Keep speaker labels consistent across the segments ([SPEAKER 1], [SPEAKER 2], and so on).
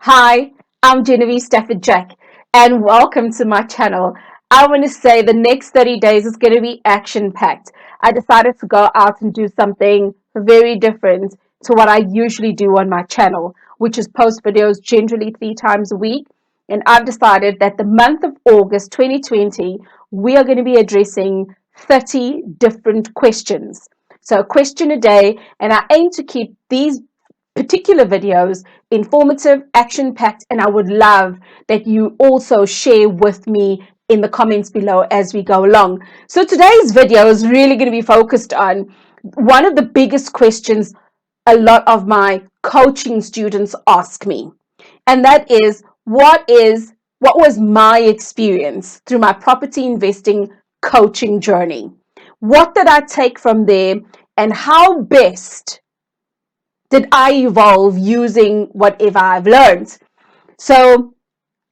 [SPEAKER 1] Hi, I'm Genevieve Stafford Jack, and welcome to my channel. I want to say the next 30 days is going to be action packed. I decided to go out and do something very different to what I usually do on my channel, which is post videos generally 3 times a week. And I've decided that the month of August 2020, we are going to be addressing 30 different questions. So, a question a day, and I aim to keep these particular videos informative, action packed, and I would love that you also share with me in the comments below as we go along. So today's video is really going to be focused on one of the biggest questions a lot of my coaching students ask me, and that is what was my experience through my property investing coaching journey? What did I take from there, and how best did I evolve using whatever I've learned? So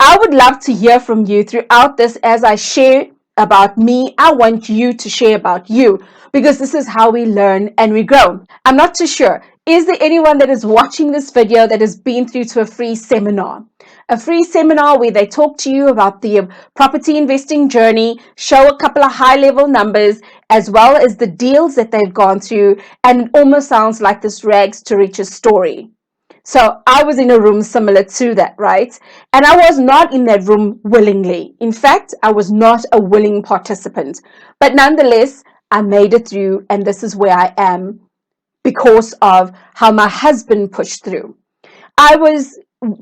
[SPEAKER 1] I would love to hear from you throughout this as I share about me. I want you to share about you because this is how we learn and we grow. I'm not too sure. Is there anyone that is watching this video that has been through to a free seminar? A free seminar where they talk to you about the property investing journey, show a couple of high level numbers, as well as the deals that they've gone through. And it almost sounds like this rags to riches story. So I was in a room similar to that, right? And I was not in that room willingly. In fact, I was not a willing participant. But nonetheless, I made it through, and this is where I am because of how my husband pushed through.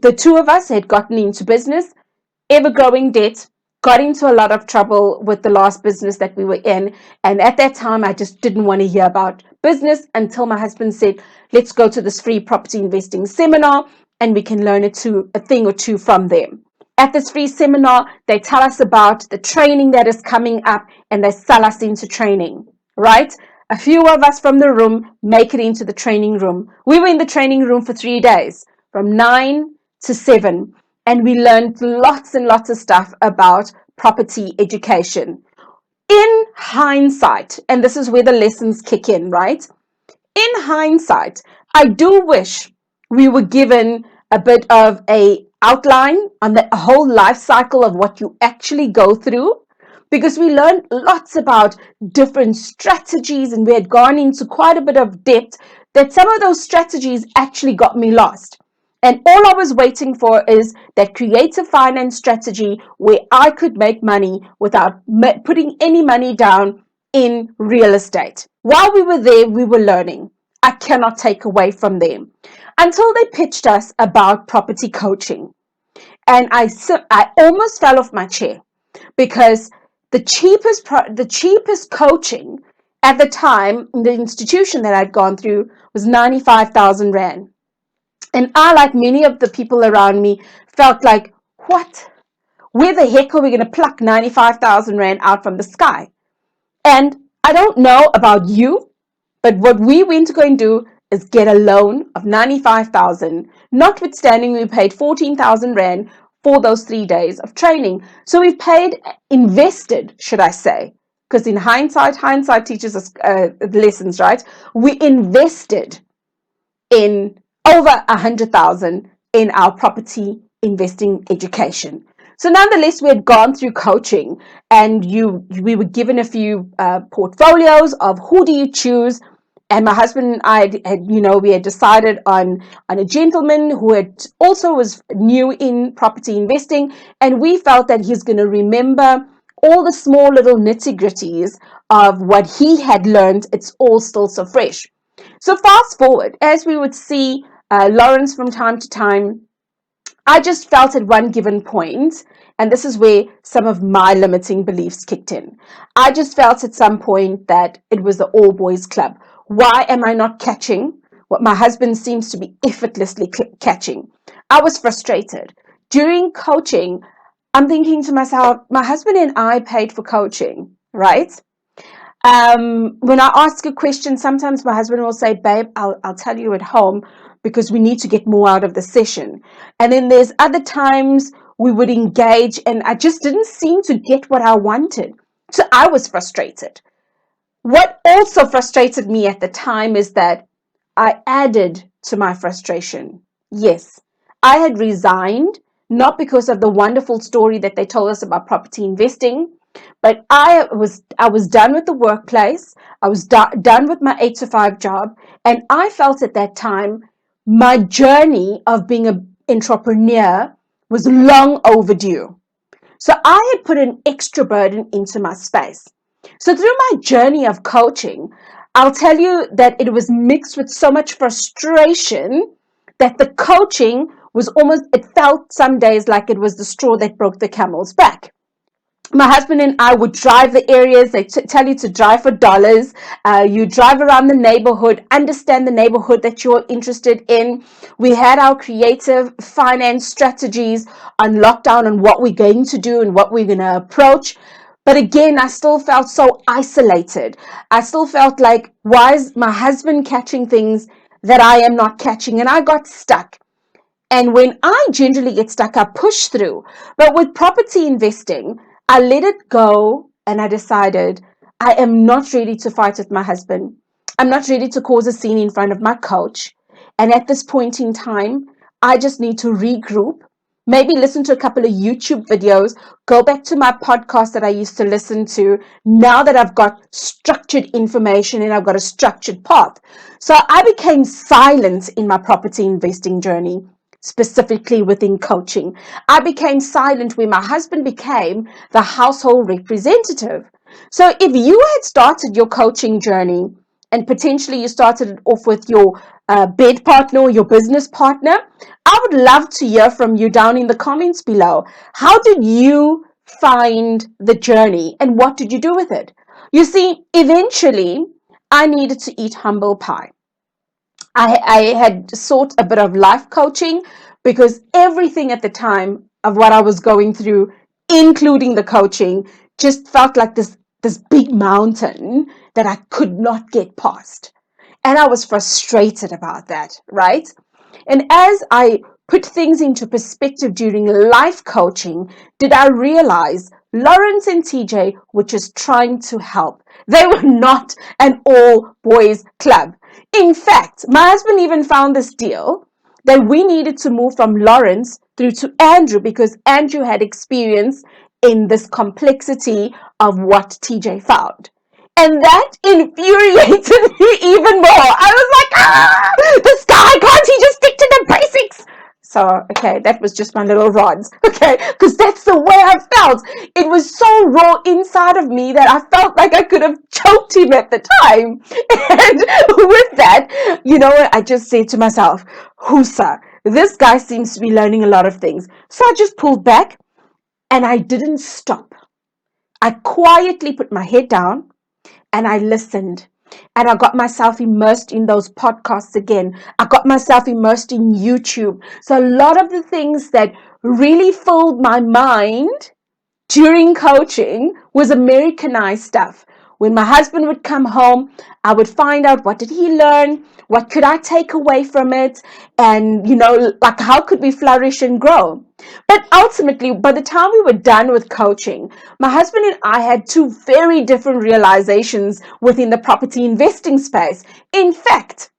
[SPEAKER 1] The two of us had gotten into business, ever growing debt, got into a lot of trouble with the last business that we were in. And at that time, I just didn't want to hear about business until my husband said, let's go to this free property investing seminar and we can learn a thing or two from them. At this free seminar, they tell us about the training that is coming up and they sell us into training, right? A few of us from the room make it into the training room. We were in the training room for 3 days, from 9 to 7, and we learned lots and lots of stuff about property education. In hindsight, and this is where the lessons kick in, right? In hindsight, I do wish we were given a bit of a outline on the whole life cycle of what you actually go through, because we learned lots about different strategies and we had gone into quite a bit of depth that some of those strategies actually got me lost. And all I was waiting for is that creative finance strategy where I could make money without putting any money down in real estate. While we were there, we were learning. I cannot take away from them until they pitched us about property coaching. And I almost fell off my chair because the cheapest coaching at the time in the institution that I'd gone through was 95,000 Rand. And I, like many of the people around me, felt like, what? Where the heck are we going to pluck 95,000 Rand out from the sky? And I don't know about you, but what we went to go and do is get a loan of 95,000, notwithstanding we paid 14,000 Rand for those 3 days of training. So we invested, should I say, because in hindsight teaches us lessons, right? We invested in over 100,000 in our property investing education. So nonetheless, we had gone through coaching, and we were given a few portfolios of who do you choose. And my husband and I we had decided on a gentleman who had also was new in property investing, and we felt that he's going to remember all the small little nitty gritties of what he had learned. It's all still so fresh. So fast forward, as we would see Lawrence from time to time, I just felt at one given point, and this is where some of my limiting beliefs kicked in. I just felt at some point that it was the all boys club. Why am I not catching what my husband seems to be effortlessly catching? I was frustrated. During coaching, I'm thinking to myself, my husband and I paid for coaching, right? When I ask a question, sometimes my husband will say, babe, I'll tell you at home because we need to get more out of the session. And then there's other times we would engage and I just didn't seem to get what I wanted. So I was frustrated. What also frustrated me at the time is that I added to my frustration. Yes, I had resigned, not because of the wonderful story that they told us about property investing, but I was done with the workplace. I was done with my 8 to 5 job, and I felt at that time my journey of being an entrepreneur was long overdue. So I had put an extra burden into my space. So through my journey of coaching, I'll tell you that it was mixed with so much frustration that the coaching was almost, it felt some days like it was the straw that broke the camel's back. My husband and I would drive the areas. They tell you to drive for dollars. You drive around the neighborhood, understand the neighborhood that you're interested in. We had our creative finance strategies on lockdown on what we're going to do and what we're going to approach. But again, I still felt so isolated. I still felt like, why is my husband catching things that I am not catching? And I got stuck. And when I generally get stuck, I push through. But with property investing, I let it go and I decided I am not ready to fight with my husband. I'm not ready to cause a scene in front of my coach. And at this point in time, I just need to regroup, maybe listen to a couple of YouTube videos, go back to my podcast that I used to listen to now that I've got structured information and I've got a structured path. So I became silent in my property investing journey, specifically within coaching. I became silent where my husband became the household representative. So if you had started your coaching journey and potentially you started it off with your bed partner or your business partner, I would love to hear from you down in the comments below. How did you find the journey and what did you do with it? You see, eventually I needed to eat humble pie. I had sought a bit of life coaching because everything at the time of what I was going through, including the coaching, just felt like this big mountain that I could not get past. And I was frustrated about that, right? And as I put things into perspective during life coaching, did I realize Lawrence and TJ were just trying to help. They were not an all boys club. In fact, my husband even found this deal that we needed to move from Lawrence through to Andrew because Andrew had experience in this complexity of what TJ found. And that infuriated me even more. I was like, this guy, can't he just stick to the basics? So, okay, that was just my little rods, okay, because that's the way I felt. It was so raw inside of me that I felt like I could have choked him at the time. And with that, I just said to myself, Husa, this guy seems to be learning a lot of things. So I just pulled back and I didn't stop. I quietly put my head down and I listened. And I got myself immersed in those podcasts again. I got myself immersed in YouTube. So a lot of the things that really filled my mind during coaching was Americanized stuff. When my husband would come home, I would find out, what did he learn? What could I take away from it? And, like, how could we flourish and grow? But ultimately, by the time we were done with coaching, my husband and I had two very different realizations within the property investing space. In fact,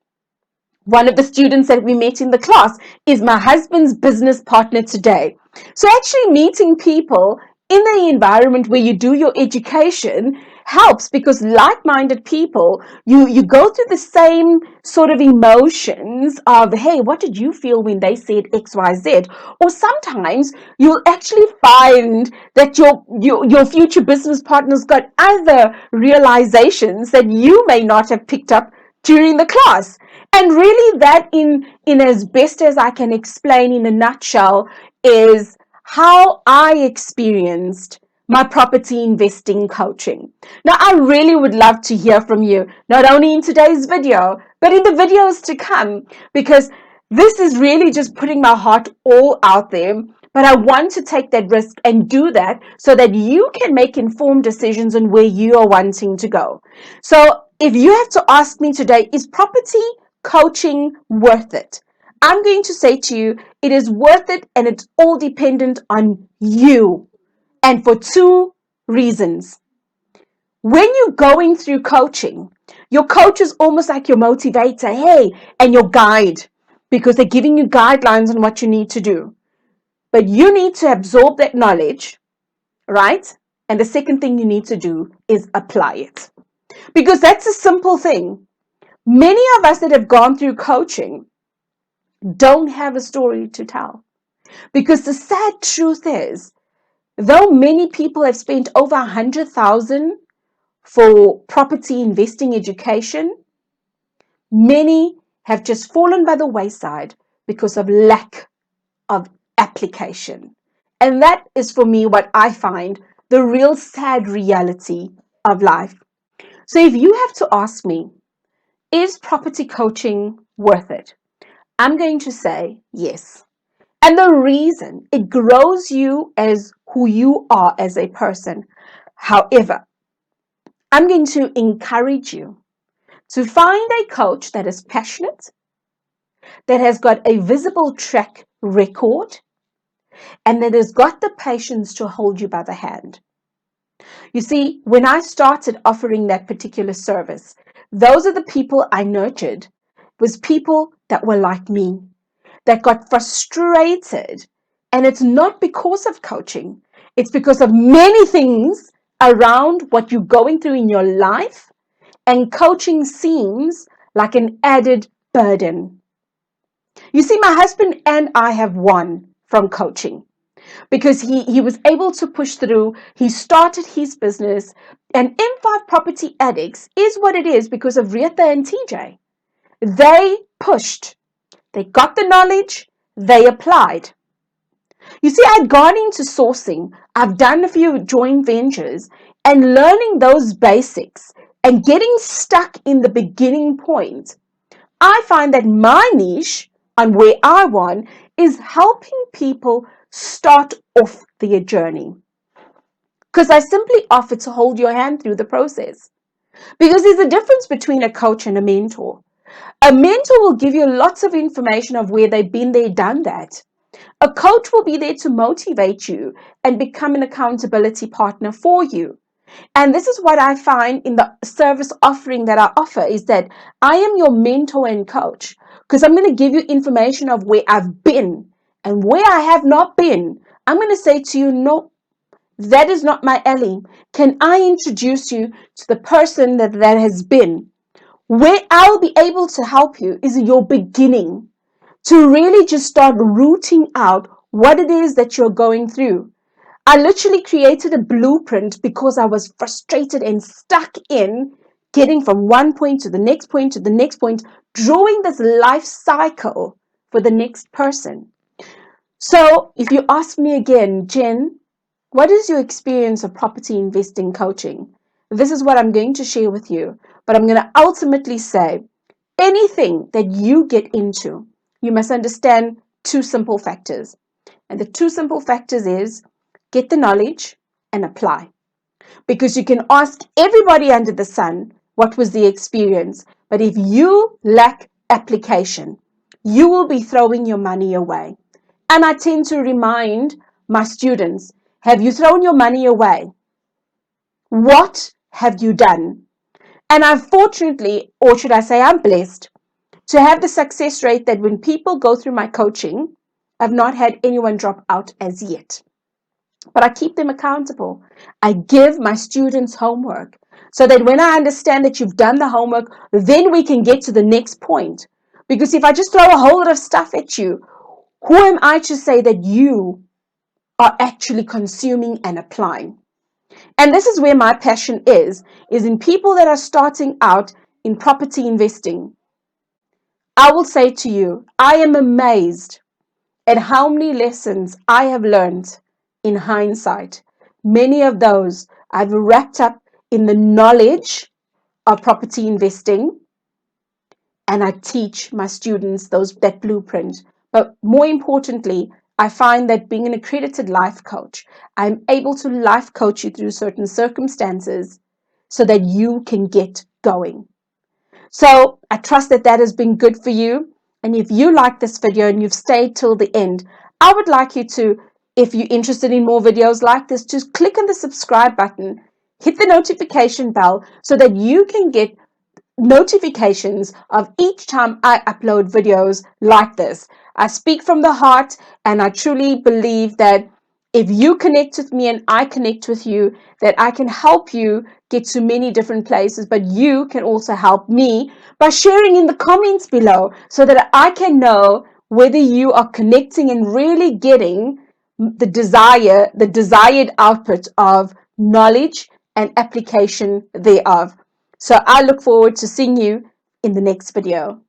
[SPEAKER 1] one of the students that we met in the class is my husband's business partner today. So actually meeting people in the environment where you do your education helps, because like-minded people, you go through the same sort of emotions of, hey, what did you feel when they said XYZ? Or sometimes you'll actually find that your future business partner's got other realizations that you may not have picked up during the class. And really that in as best as I can explain in a nutshell is how I experienced my property investing coaching. Now, I really would love to hear from you, not only in today's video, but in the videos to come, because this is really just putting my heart all out there. But I want to take that risk and do that so that you can make informed decisions on where you are wanting to go. So if you have to ask me today, is property coaching worth it? I'm going to say to you, it is worth it, and it's all dependent on you. And for two reasons. When you're going through coaching, your coach is almost like your motivator, hey, and your guide. because they're giving you guidelines on what you need to do. But you need to absorb that knowledge, right? And the second thing you need to do is apply it. Because that's a simple thing. Many of us that have gone through coaching don't have a story to tell. Because the sad truth is, though many people have spent over 100,000 for property investing education, many have just fallen by the wayside because of lack of application. And that is for me what I find the real sad reality of life. So if you have to ask me, is property coaching worth it? I'm going to say yes. And the reason, it grows you as who you are as a person. However, I'm going to encourage you to find a coach that is passionate, that has got a visible track record, and that has got the patience to hold you by the hand. You see, when I started offering that particular service, those are the people I nurtured, was people that were like me, that got frustrated. And it's not because of coaching, it's because of many things around what you're going through in your life. And coaching seems like an added burden. You see, my husband and I have won from coaching because he was able to push through. He started his business, and M5 Property Addicts is what it is because of Rieta and TJ. They pushed, they got the knowledge, they applied. You see, I'd gone into sourcing, I've done a few joint ventures, and learning those basics and getting stuck in the beginning point. I find that my niche and where I want is helping people start off their journey. Because I simply offer to hold your hand through the process. Because there's a difference between a coach and a mentor. A mentor will give you lots of information of where they've been there, done that. A coach will be there to motivate you and become an accountability partner for you. And this is what I find in the service offering that I offer is that I am your mentor and coach because I'm going to give you information of where I've been and where I have not been. I'm going to say to you, no, that is not my alley. Can I introduce you to the person that has been? Where I'll be able to help you is your beginning to really just start rooting out what it is that you're going through. I literally created a blueprint because I was frustrated and stuck in getting from one point to the next point to the next point, drawing this life cycle for the next person. So if you ask me again, Jen, what is your experience of property investing coaching? This is what I'm going to share with you, but I'm going to ultimately say anything that you get into, you must understand two simple factors. And the two simple factors is get the knowledge and apply. Because you can ask everybody under the sun what was the experience, but if you lack application, you will be throwing your money away. And I tend to remind my students, have you thrown your money away? What have you done? And unfortunately, or should I say I'm blessed, to have the success rate that when people go through my coaching, I've not had anyone drop out as yet. But I keep them accountable. I give my students homework so that when I understand that you've done the homework, then we can get to the next point. Because if I just throw a whole lot of stuff at you, who am I to say that you are actually consuming and applying? And this is where my passion is in people that are starting out in property investing. I will say to you, I am amazed at how many lessons I have learned in hindsight. Many of those I've wrapped up in the knowledge of property investing, and I teach my students that blueprint. But more importantly, I find that being an accredited life coach, I'm able to life coach you through certain circumstances so that you can get going. So I trust that that has been good for you. And if you like this video and you've stayed till the end, I would like you to, if you're interested in more videos like this, just click on the subscribe button, hit the notification bell so that you can get notifications of each time I upload videos like this. I speak from the heart, and I truly believe that if you connect with me and I connect with you, that I can help you get to many different places, but you can also help me by sharing in the comments below so that I can know whether you are connecting and really getting the desired output of knowledge and application thereof. So I look forward to seeing you in the next video.